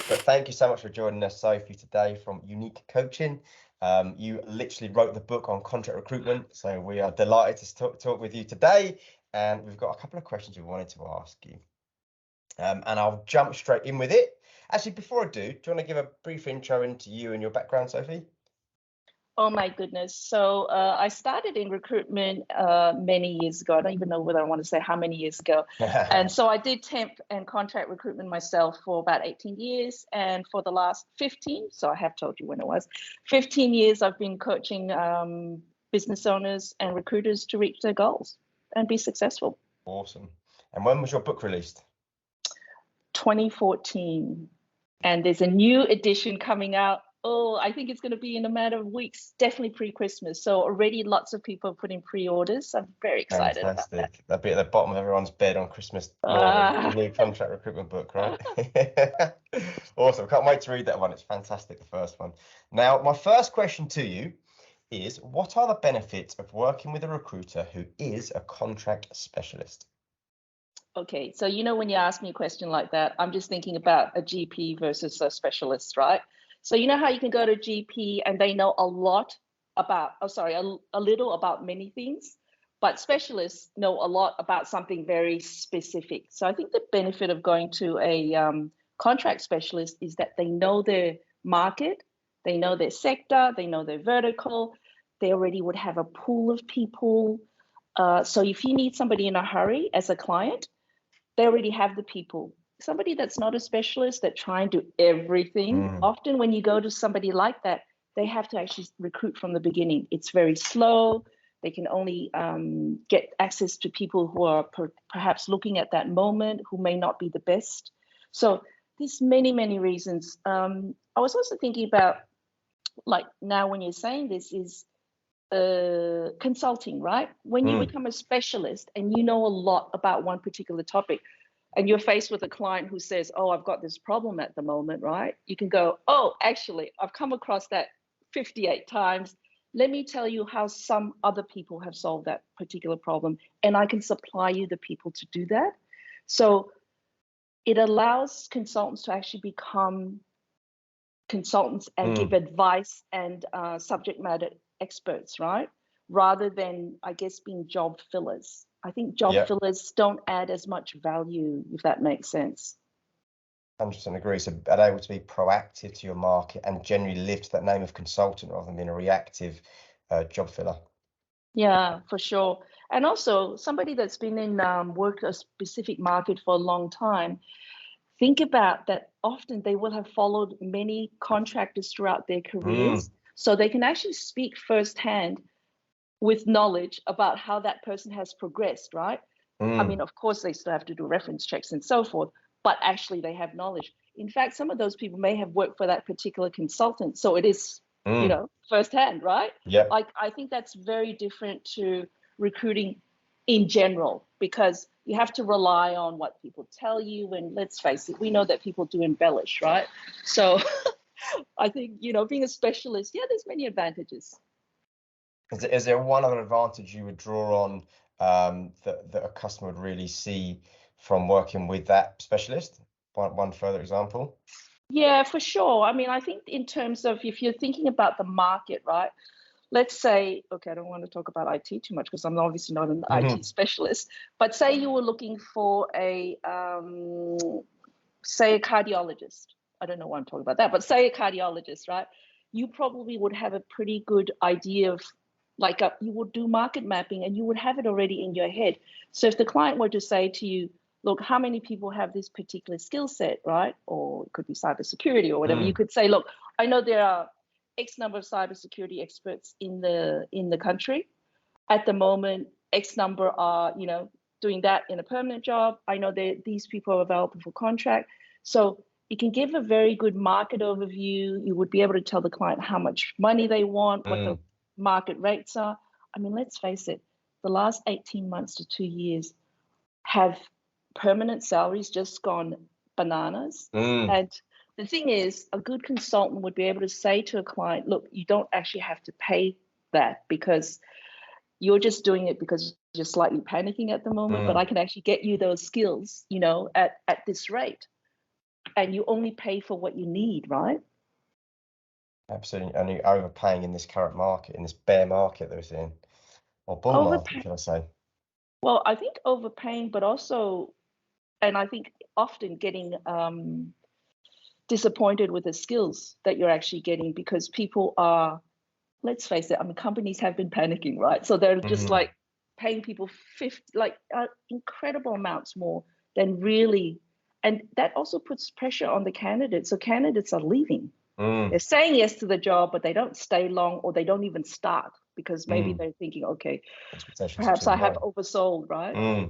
But thank you so much for joining us, Sophie, today from Unique Coaching. You literally wrote the book on contract recruitment, so we are delighted to talk with you today. And we've got a couple of questions we wanted to ask you. And I'll jump straight in with it. Actually, before I do you want to give a brief intro into you and your background, Sophie? Oh my goodness. So I started in recruitment many years ago. I don't even know whether I want to say how many years ago. And so I did temp and contract recruitment myself for about 18 years. And for the last 15, so I have told you when it was, 15 years, I've been coaching business owners and recruiters to reach their goals and be successful. Awesome. And when was your book released? 2014. And there's a new edition coming out. Oh, I think it's going to be in a matter of weeks, definitely pre-Christmas. So already lots of people are putting pre-orders. I'm very excited about that. That'll be at the bottom of everyone's bed on Christmas morning, the new contract recruitment book, right? Awesome. Can't wait to read that one. It's fantastic, the first one. Now, my first question to you is, what are the benefits of working with a recruiter who is a contract specialist? Okay, so when you ask me a question like that, I'm just thinking about a GP versus a specialist, right? So you know how you can go to GP and they know a lot about, a little about many things, but specialists know a lot about something very specific. So I think the benefit of going to a contract specialist is that they know their market, they know their sector, they know their vertical, they already would have a pool of people. So if you need somebody in a hurry as a client, they already have the people. Somebody that's not a specialist that try and do everything, often when you go to somebody like that, they have to actually recruit from the beginning. It's very slow. They can only get access to people who are perhaps looking at that moment, who may not be the best. So there's many, many reasons. I was also thinking about, like now when you're saying this, is consulting, right? When you become a specialist and you know a lot about one particular topic, and you're faced with a client who says, oh, I've got this problem at the moment, right? You can go, oh, actually, I've come across that 58 times. Let me tell you how some other people have solved that particular problem, and I can supply you the people to do that. So it allows consultants to actually become consultants and give advice and subject matter experts, right? Rather than, I guess, being job fillers. I think job fillers don't add as much value, if that makes sense. 100% agree. So being able to be proactive to your market and generally live to that name of consultant rather than being a reactive job filler. Yeah, for sure. And also somebody that's been in worked a specific market for a long time, think about that often they will have followed many contractors throughout their careers. So they can actually speak firsthand with knowledge about how that person has progressed, right? I mean, of course, they still have to do reference checks and so forth, but actually they have knowledge. In fact, some of those people may have worked for that particular consultant. So it is, firsthand, right? Yeah. I think that's very different to recruiting in general, because you have to rely on what people tell you. And let's face it, we know that people do embellish, right? So I think, being a specialist, there's many advantages. Is there one other advantage you would draw on that a customer would really see from working with that specialist? One further example? Yeah, for sure. I mean, I think in terms of if you're thinking about the market, right? Let's say, okay, I don't want to talk about IT too much because I'm obviously not an IT specialist, but say you were looking for say a cardiologist. I don't know why I'm talking about that, but say a cardiologist, right? You probably would have a pretty good idea of, you would do market mapping and you would have it already in your head. So if the client were to say to you, look, how many people have this particular skill set, right? Or it could be cybersecurity or whatever. You could say, look, I know there are X number of cybersecurity experts in the country. At the moment, X number are, doing that in a permanent job. I know that these people are available for contract. So you can give a very good market overview. You would be able to tell the client how much money they want, what the market rates are. I mean, let's face it, the last 18 months to 2 years have permanent salaries just gone bananas. And the thing is, a good consultant would be able to say to a client, look, you don't actually have to pay that because you're just doing it because you're slightly panicking at the moment, but I can actually get you those skills, at this rate. and you only pay for what you need, right? Absolutely. And you're overpaying in this current market, in this bear market that we're seeing, or bull market, should I say? Well, I think overpaying, but also, and I think often getting disappointed with the skills that you're actually getting, because people are, let's face it, I mean, companies have been panicking, right? So they're just like paying people incredible amounts more than really, and that also puts pressure on the candidates. So candidates are leaving. They're saying yes to the job, but they don't stay long, or they don't even start, because maybe they're thinking, okay, perhaps I have oversold, right?